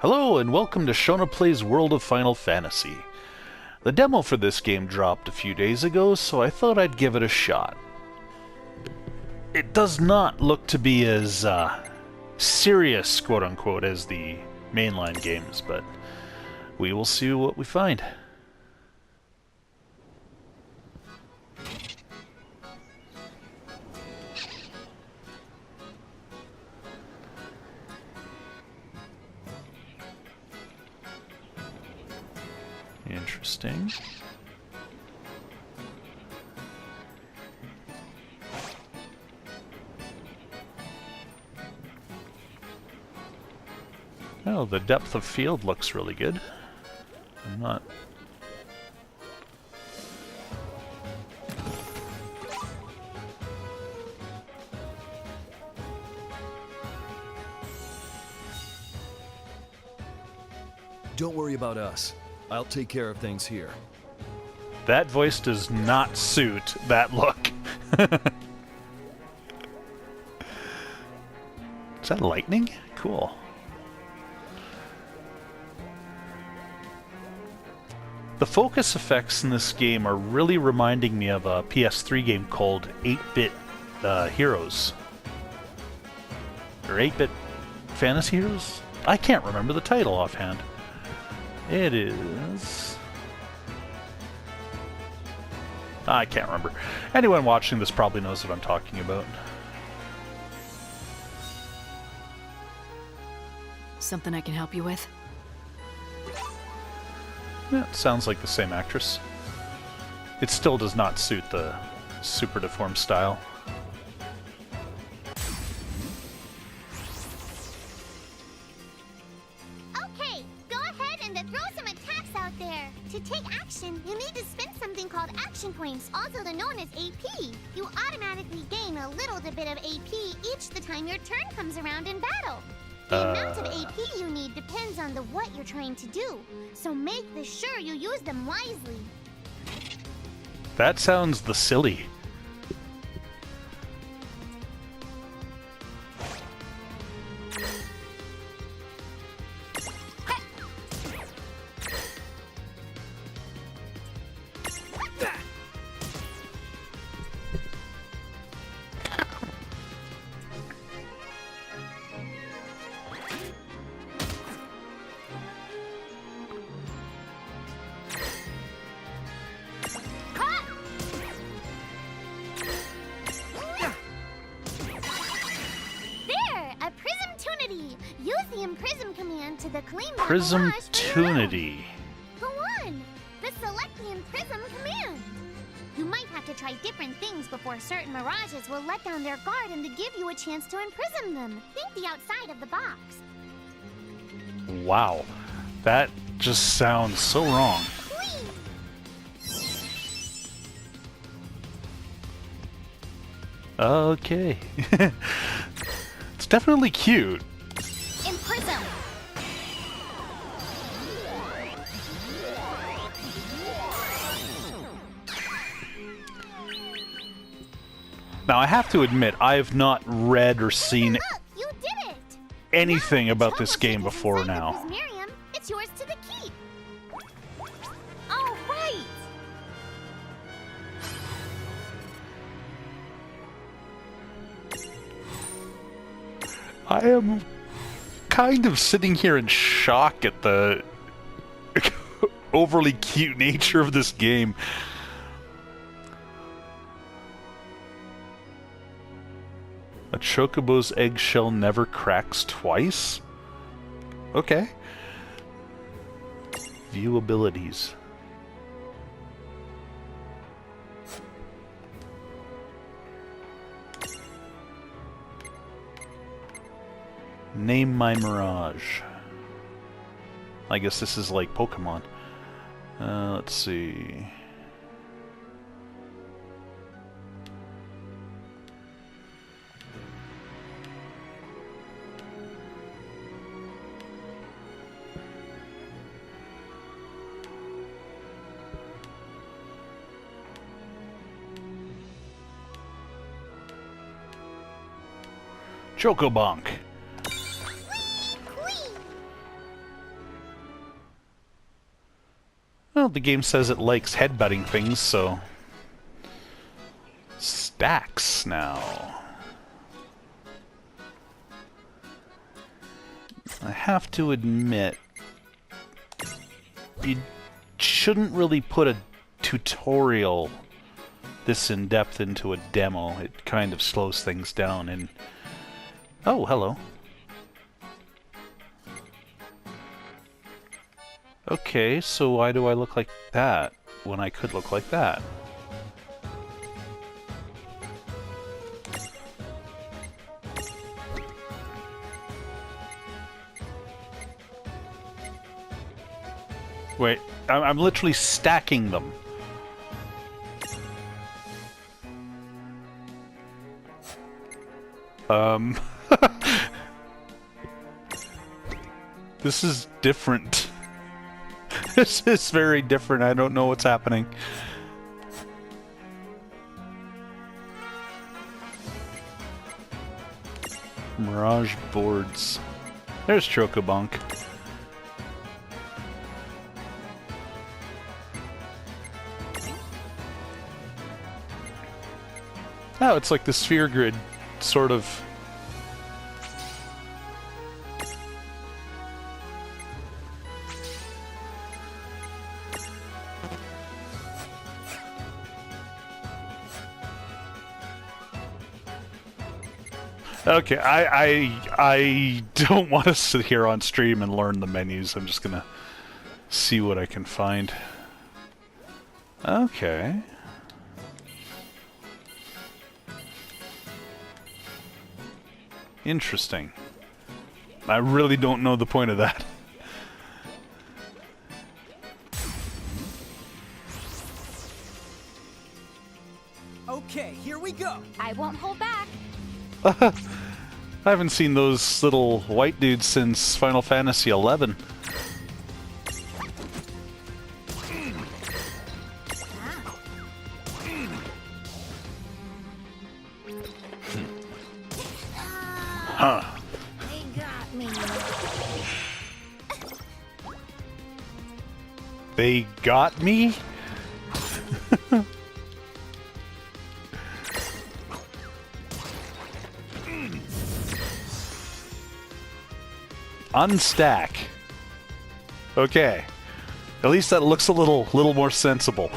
Hello and welcome to Shona Plays World of Final Fantasy. The demo for this game dropped a few days ago, so I thought I'd give it a shot. It does not look to be as serious, quote-unquote, as the mainline games, but we will see what we find. Interesting. Oh, the depth of field looks really good. I'm not... Don't worry about us. I'll take care of things here. That voice does not suit that look. Is that lightning? Cool. The focus effects in this game are really reminding me of a PS3 game called 8-Bit Heroes. Or 8-Bit Fantasy Heroes? I can't remember the title offhand. It is... I can't remember. Anyone watching this probably knows what I'm talking about. Something I can help you with? Yeah, it sounds like the same actress. It still does not suit the super deformed style. Okay, go ahead and throw some attacks out there. To take action, you need to spend something called action points, also known as AP. You automatically gain a little bit of AP each the time your turn comes around in battle. The amount of AP you need depends on what you're trying to do, so make sure you use them wisely. That sounds silly. Use the Imprism command to claim that Prism-tunity. Go on! Select the Imprism command. You might have to try different things before certain mirages will let down their guard and to give you a chance to imprison them. Think the outside of the box. Wow. That just sounds so wrong. Okay. It's definitely cute. Imprism. Now, I have to admit, I have not read or seen Look, you did it. anything about this game before now. Miriam, it's yours to the keep. Oh, right. I am kind of sitting here in shock at the overly cute nature of this game. A chocobo's eggshell never cracks twice? Okay. View abilities. Name my mirage. I guess this is like Pokemon. Let's see. Chocobonk. Well, the game says it likes headbutting things, so... Stacks now. I have to admit, you shouldn't really put a tutorial this in-depth into a demo. It kind of slows things down and... Oh, hello. Okay, so why do I look like that when I could look like that? Wait, I'm literally stacking them. This is different. This is very different. I don't know what's happening. Mirage boards. There's Chocobonk. Oh, it's like the sphere grid, sort of. Okay, I don't want to sit here on stream and learn the menus. I'm just gonna see what I can find. Okay. Interesting. I really don't know the point of that. Okay, here we go. I won't hold back. I haven't seen those little white dudes since Final Fantasy XI. Huh. They got me. They got me? Unstack. Okay. At least that looks a little more sensible.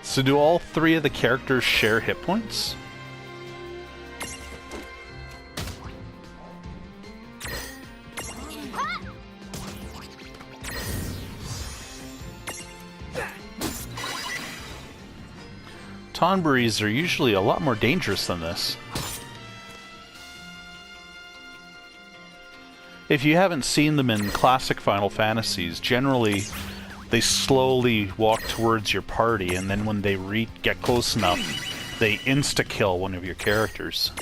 So do all three of the characters share hit points? Tonberries are usually a lot more dangerous than this. If you haven't seen them in classic Final Fantasies, generally they slowly walk towards your party, and then when they get close enough, they insta-kill one of your characters.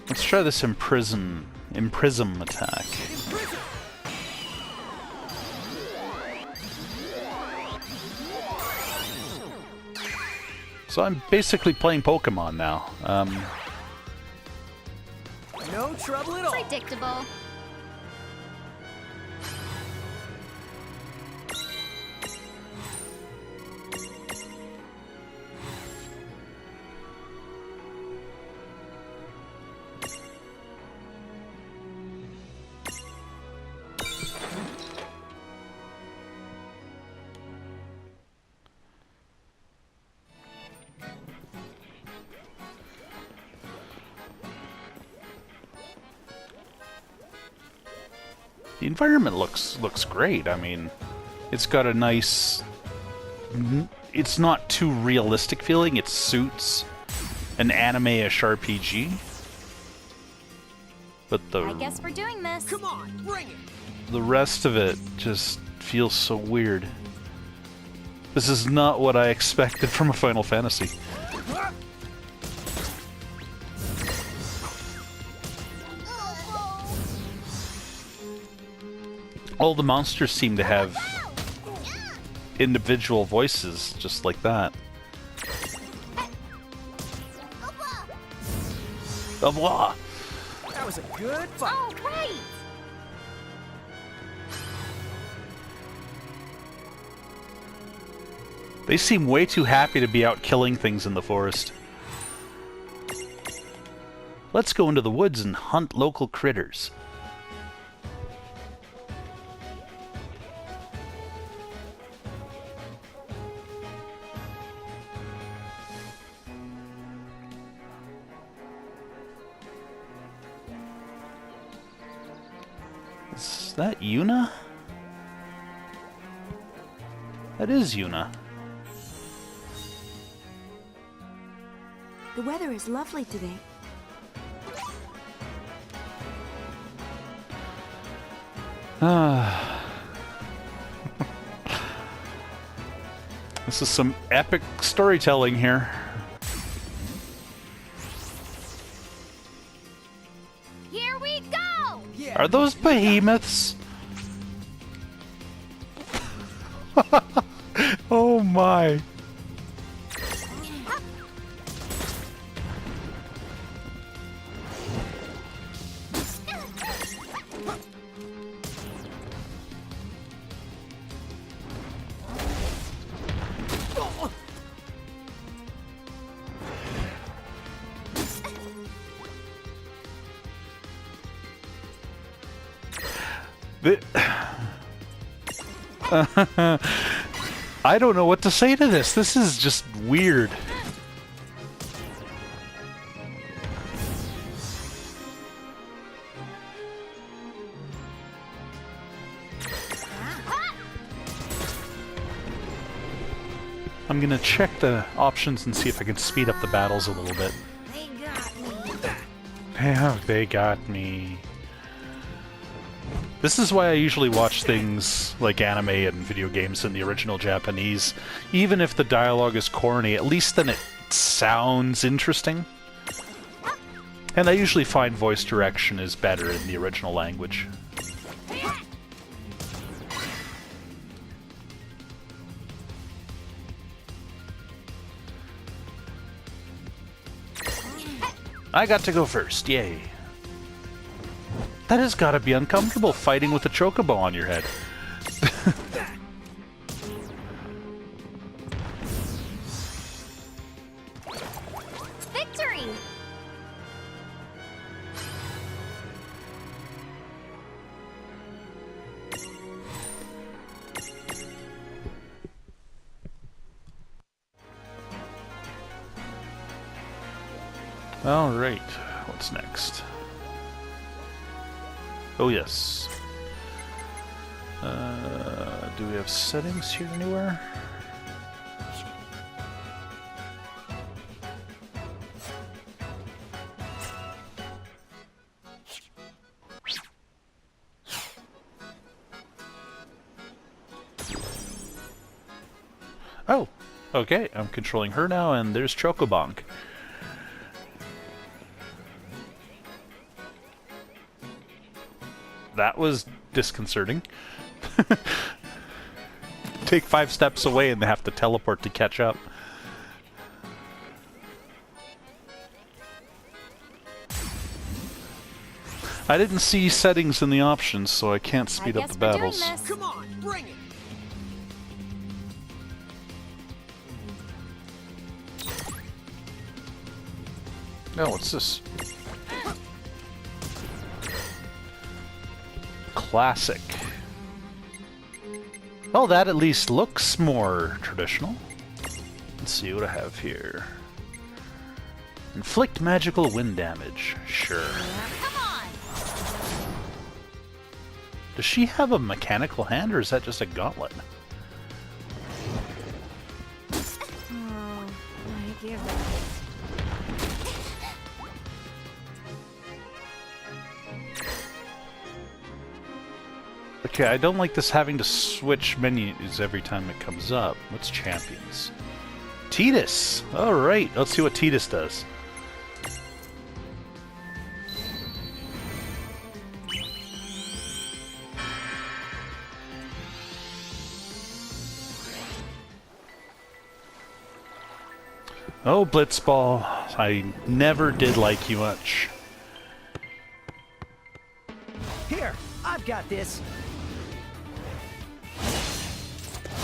Let's try this imprison attack. So I'm basically playing Pokemon now. No trouble at all. Predictable. The environment looks great. I mean, it's got a nice... It's not too realistic feeling. It suits an anime-ish RPG. But I guess we're doing this. Come on, bring it. the rest of it just feels so weird. This is not what I expected from a Final Fantasy. All the monsters seem to have individual voices, just like that. Au revoir. That was a good fight. All right. They seem way too happy to be out killing things in the forest. Let's go into the woods and hunt local critters. Is that Yuna? That is Yuna. The weather is lovely today. This is some epic storytelling here. Here we go. Yeah. Are those behemoths? Oh my. I don't know what to say to this. This is just weird. I'm gonna check the options and see if I can speed up the battles a little bit. They got me. Yeah, they got me. This is why I usually watch things like anime and video games in the original Japanese. Even if the dialogue is corny, at least then it sounds interesting. And I usually find voice direction is better in the original language. I got to go first, yay. That has got to be uncomfortable, fighting with a chocobo on your head. Victory. Alright, what's next? Oh yes. Do we have settings here anywhere? Oh, okay, I'm controlling her now, and there's Chocobonk. That was disconcerting. Take 5 steps away and they have to teleport to catch up. I didn't see settings in the options, so I can't speed up the battles. Come on, bring it. No, what's this? Classic. Well, that at least looks more traditional. Let's see what I have here. Inflict magical wind damage. Sure. Come on. Does she have a mechanical hand, or is that just a gauntlet? Oh, I give up. Okay, I don't like this having to switch menus every time it comes up. What's champions? Tidus! Alright, let's see what Tidus does. Oh, Blitzball. I never did like you much. Here, I've got this.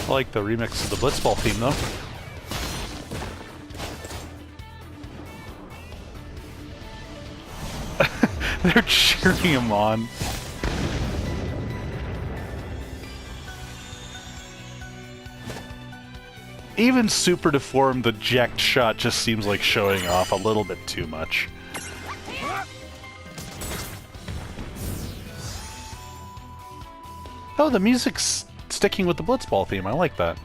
I like the remix of the Blitzball theme, though. They're cheering him on. Even super deformed, the jacked shot just seems like showing off a little bit too much. Oh, the music's sticking with the Blitzball theme. I like that.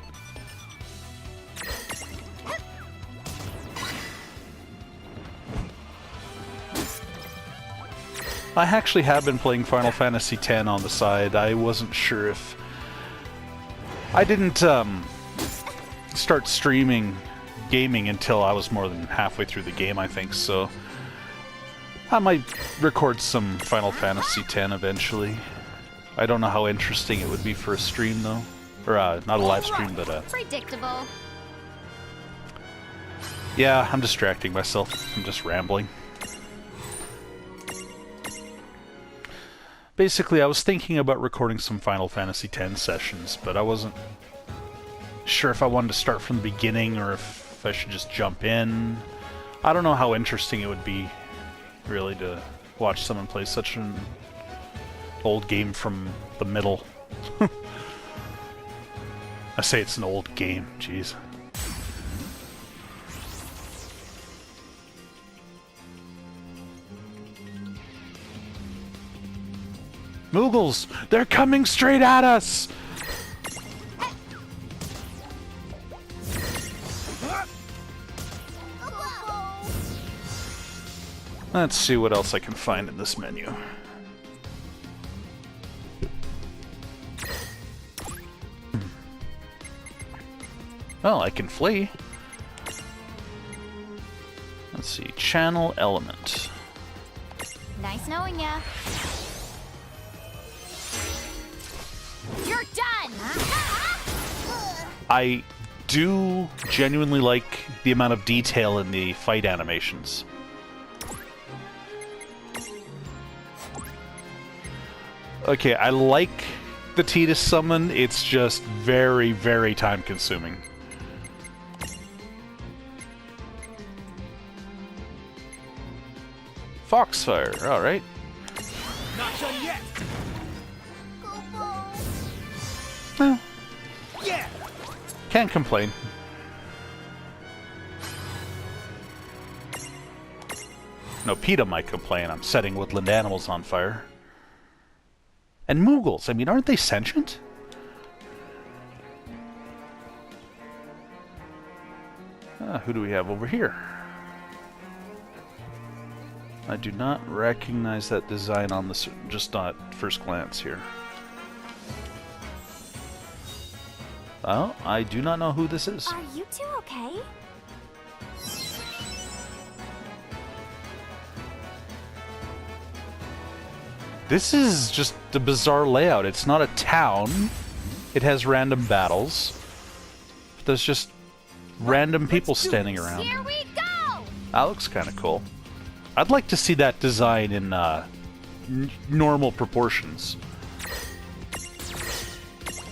I actually have been playing Final Fantasy X on the side. I wasn't sure if... I didn't start streaming gaming until I was more than halfway through the game, I think, so... I might record some Final Fantasy X eventually. I don't know how interesting it would be for a stream, though. Or, not a live stream, but Predictable. yeah, I'm distracting myself. I'm just rambling. Basically, I was thinking about recording some Final Fantasy X sessions, but I wasn't sure if I wanted to start from the beginning or if I should just jump in. I don't know how interesting it would be, really, to watch someone play such an old game from the middle. I say it's an old game, jeez. Moogles! They're coming straight at us! Let's see what else I can find in this menu. Well, I can flee. Let's see, channel element. Nice knowing ya. You're done! I do genuinely like the amount of detail in the fight animations. Okay, I like the Tidus summon, it's just very, very time consuming. Foxfire, alright. Not done yet. Well, Yeah. can't complain. No, PETA might complain. I'm setting woodland animals on fire. And Moogles, I mean, aren't they sentient? Who do we have over here? I do not recognize that design on the just not first glance here. Oh, I do not know who this is. Are you two okay? This is just a bizarre layout. It's not a town. It has random battles. But there's just random people standing around. Here we go! That looks kind of cool. I'd like to see that design in normal proportions.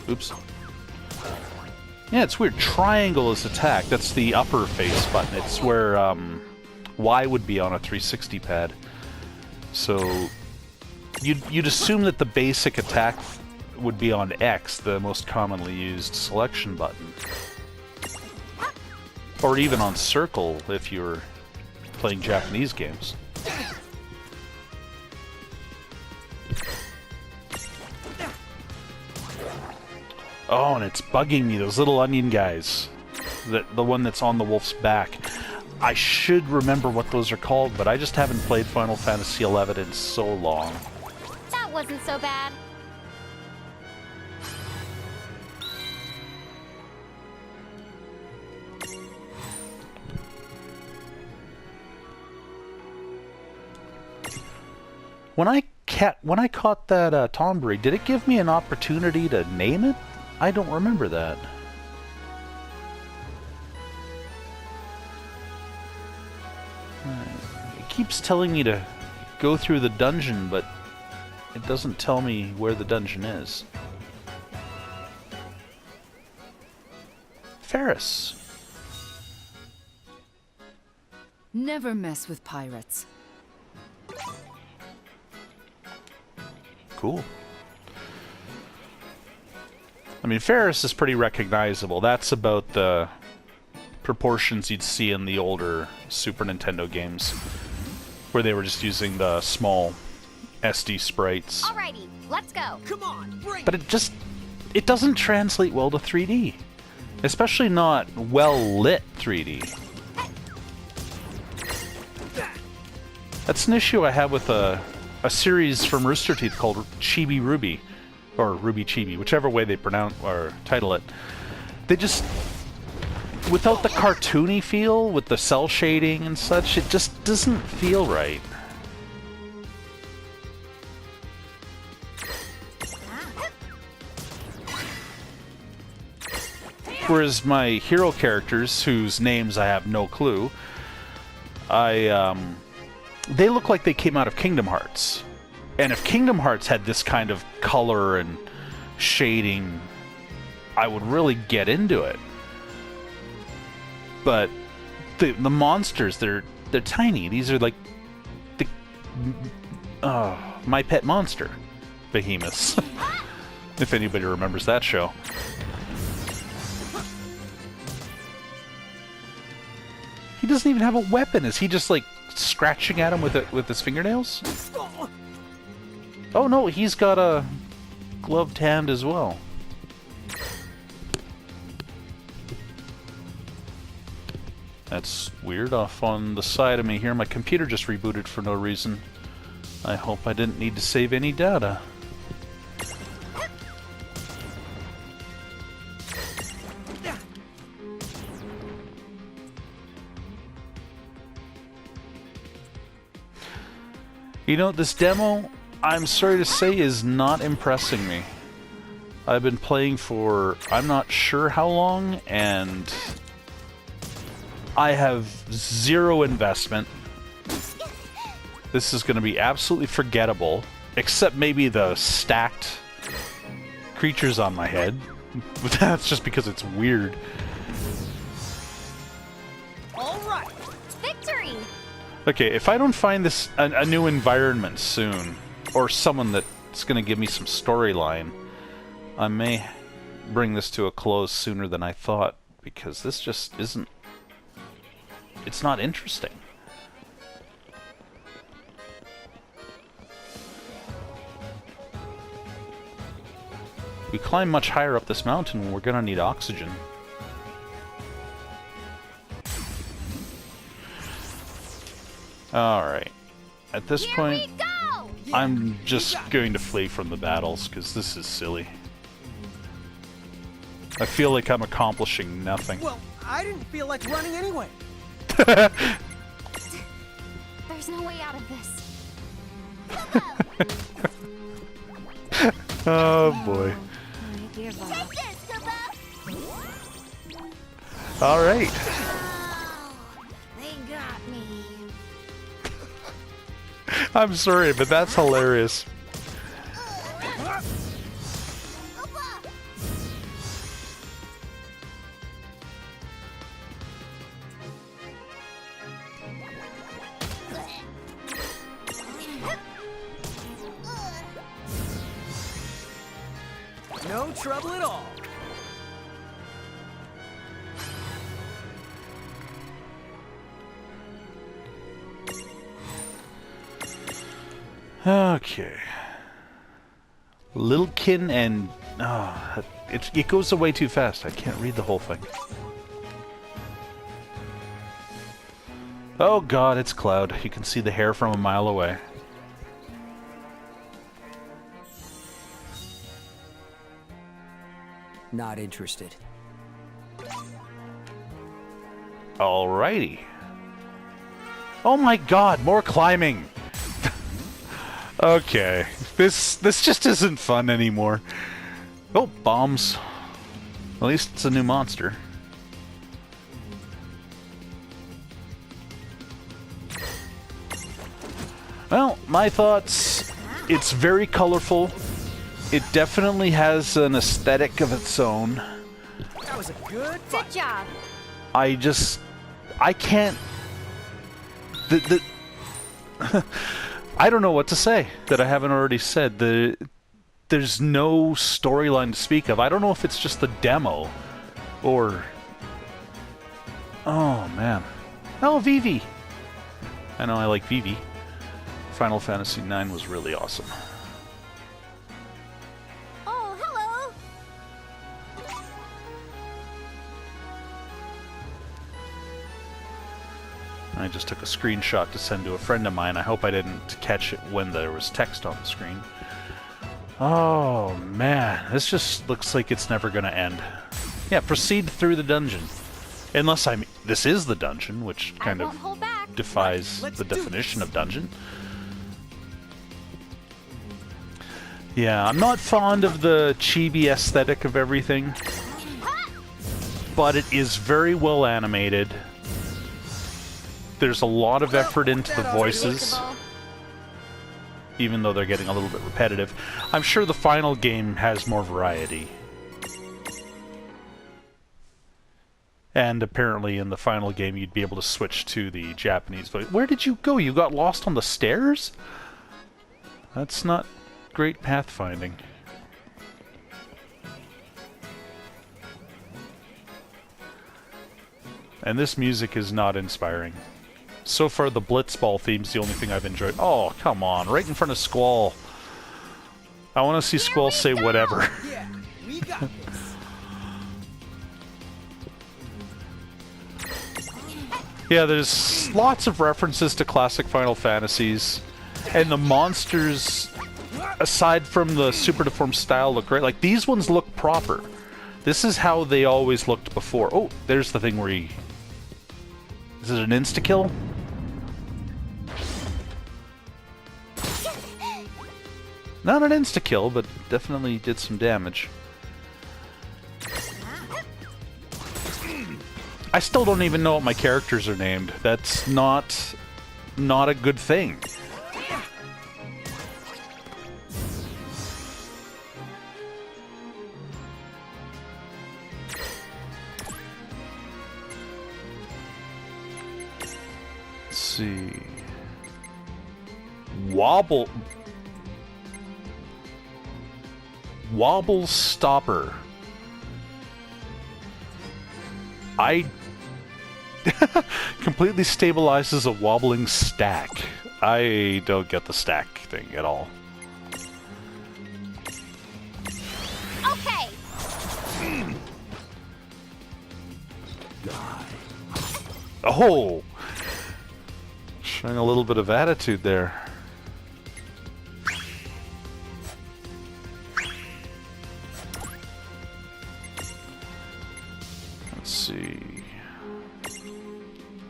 Oops. Yeah, it's weird. Triangle is attack. That's the upper face button. It's where Y would be on a 360 pad. So you'd assume that the basic attack would be on X, the most commonly used selection button. Or even on circle if you're playing Japanese games. Oh, and it's bugging me, those little onion guys. The one that's on the wolf's back. I should remember what those are called, but I just haven't played Final Fantasy XI in so long. That wasn't so bad. When I caught that Tombury, did it give me an opportunity to name it? I don't remember that. It keeps telling me to go through the dungeon, but it doesn't tell me where the dungeon is. Ferris. Never mess with pirates. Cool. I mean, Ferris is pretty recognizable. That's about the proportions you'd see in the older Super Nintendo games, where they were just using the small SD sprites. Alrighty, let's go. Come on, bring But it doesn't translate well to 3D. Especially not well-lit 3D. That's an issue I have with a series from Rooster Teeth called Chibi Ruby. Or Ruby Chibi, whichever way they pronounce or title it. They just... Without the cartoony feel, with the cell shading and such, it just doesn't feel right. Whereas my hero characters, whose names I have no clue, they look like they came out of Kingdom Hearts. And if Kingdom Hearts had this kind of color and shading, I would really get into it. But the monsters, they're tiny. These are like the My Pet Monster behemoths. If anybody remembers that show. He doesn't even have a weapon. Is he just like scratching at him with his fingernails? Oh no, he's got a gloved hand as well. That's weird. Off on the side of me here, my computer just rebooted for no reason. I hope I didn't need to save any data. You know, this demo, I'm sorry to say, is not impressing me. I've been playing for I'm not sure how long, and I have zero investment. This is going to be absolutely forgettable, except maybe the stacked creatures on my head. But that's just because it's weird. All right. Victory! Okay, if I don't find this a new environment soon, or someone that's going to give me some storyline, I may bring this to a close sooner than I thought, because this just isn't... It's not interesting. We climb much higher up this mountain, we're going to need oxygen. Alright. At this point, I'm just going to flee from the battles, because this is silly. I feel like I'm accomplishing nothing. Well, I didn't feel like running anyway. There's no way out of this. Oh boy. I give up. Take this, Kubo! Alright. Oh, they got me. I'm sorry, but that's hilarious. No trouble at all. Okay. Littlekin and... Oh, it goes away too fast. I can't read the whole thing. Oh god, it's Cloud. You can see the hair from a mile away. Not interested. Alrighty. Oh my god, more climbing! Okay, this just isn't fun anymore. Oh, bombs. At least it's a new monster. Well, my thoughts, it's very colorful. It definitely has an aesthetic of its own. That was a good Good fight. job. I can't... I don't know what to say that I haven't already said. There's no storyline to speak of. I don't know if it's just the demo, or... Oh, man. Oh, Vivi! I know I like Vivi. Final Fantasy IX was really awesome. Oh, hello. I just took a screenshot to send to a friend of mine. I hope I didn't catch it when there was text on the screen. Oh, man. This just looks like it's never going to end. Yeah, proceed through the dungeon. Unless this is the dungeon, which kind I of won't hold back. defies Let's the do definition this. of dungeon. Yeah, I'm not fond of the chibi aesthetic of everything, but it is very well animated. There's a lot of effort into the voices, even though they're getting a little bit repetitive. I'm sure the final game has more variety. And apparently in the final game you'd be able to switch to the Japanese voice. Where did you go? You got lost on the stairs? That's not great pathfinding. And this music is not inspiring. So far the Blitzball theme's the only thing I've enjoyed. Oh, come on, right in front of Squall. I want to see Squall say whatever. Yeah, we got this. Yeah, there's lots of references to classic Final Fantasies, and the monsters, aside from the super deformed style, look great. Like, these ones look proper. This is how they always looked before. Oh, there's the thing where he... Is it an insta-kill? Not an insta-kill, but definitely did some damage. I still don't even know what my characters are named. That's not a good thing. Let's see. Wobble Stopper. I completely stabilizes a wobbling stack. I don't get the stack thing at all. Okay. Oh! Showing a little bit of attitude there. Let's see.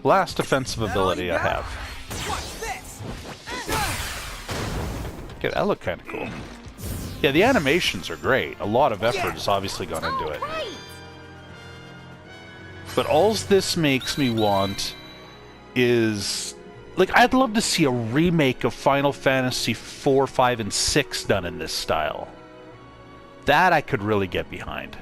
Last offensive ability I have. Watch this. Okay, that looked kind of cool. Yeah, the animations are great. A lot of effort has obviously gone into it. Right. But all this makes me want is... Like, I'd love to see a remake of Final Fantasy 4, 5, and 6 done in this style. That I could really get behind.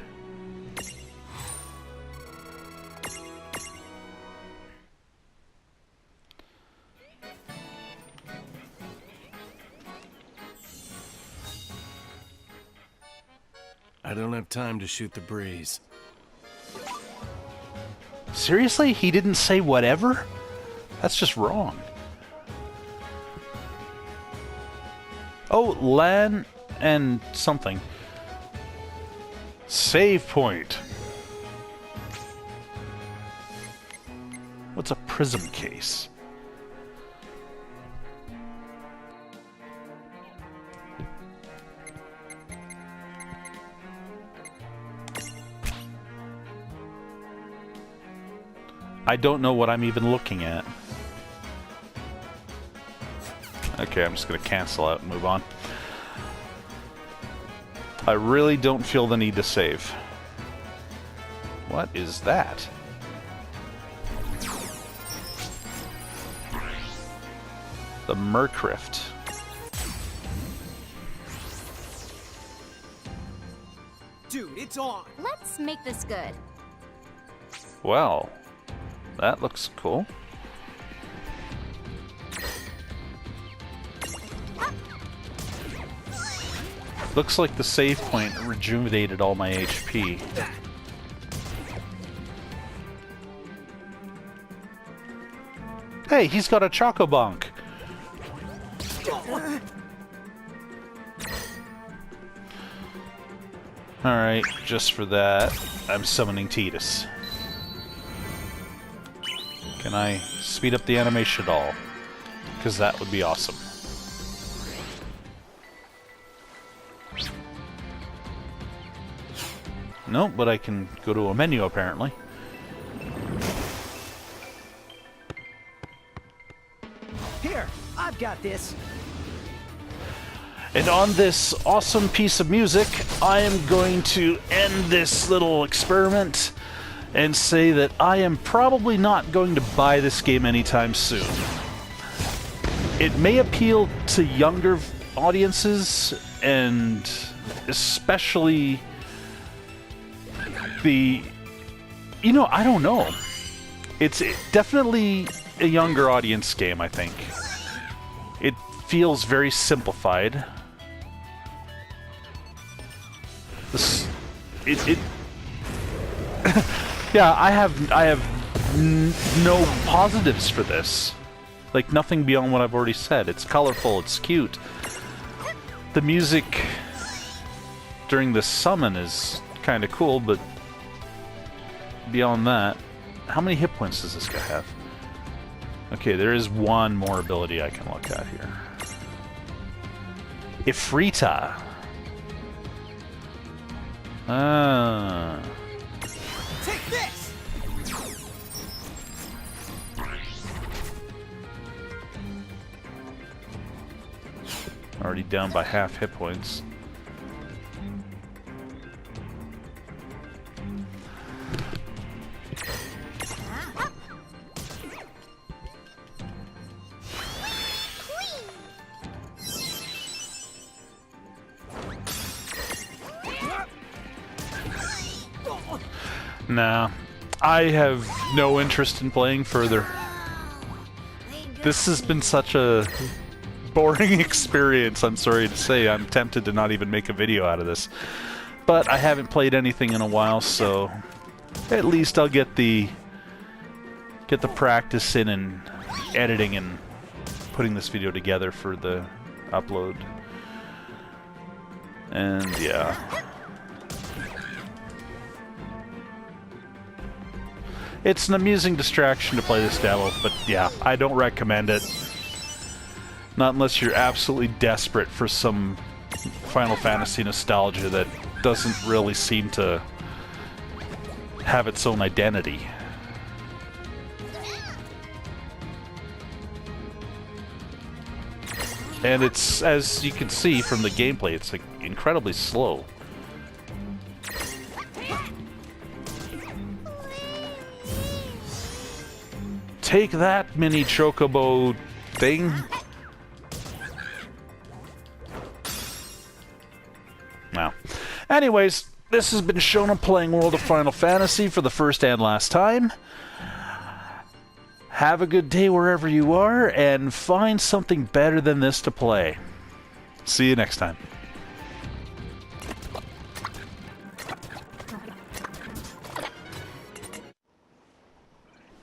I don't have time to shoot the breeze. Seriously? He didn't say whatever? That's just wrong. Oh, Lan and something. Save point. What's a prism case? I don't know what I'm even looking at. Okay, I'm just gonna cancel out and move on. I really don't feel the need to save. What is that? The Mercrift. Dude, it's on. Let's make this good. Well, that looks cool. Looks like the save point rejuvenated all my HP. Hey, he's got a Chocobonk! Alright, just for that, I'm summoning Tidus. Can I speed up the animation at all? Because that would be awesome. Nope, but I can go to a menu apparently. Here, I've got this. And on this awesome piece of music, I am going to end this little experiment and say that I am probably not going to buy this game anytime soon. It may appeal to younger audiences, and especially the... You know, I don't know. It's definitely a younger audience game, I think. It feels very simplified. Yeah, I have no positives for this. Like, nothing beyond what I've already said. It's colorful, it's cute. The music during the summon is kind of cool, but beyond that, how many hit points does this guy have? Okay, there is one more ability I can look at here. Ifrita. Ah. Take this. Already down by half hit points. Nah, I have no interest in playing further. This has been such a boring experience, I'm sorry to say. I'm tempted to not even make a video out of this. But I haven't played anything in a while, so at least I'll get the practice in and editing and putting this video together for the upload. And yeah. It's an amusing distraction to play this demo, but yeah, I don't recommend it. Not unless you're absolutely desperate for some Final Fantasy nostalgia that doesn't really seem to have its own identity. And it's, as you can see from the gameplay, it's like incredibly slow. Take that, mini chocobo thing. Now, anyways, this has been Shona playing World of Final Fantasy for the first and last time. Have a good day wherever you are, and find something better than this to play. See you next time.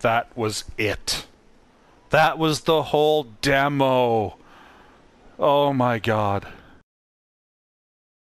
That was it. That was the whole demo. Oh my god.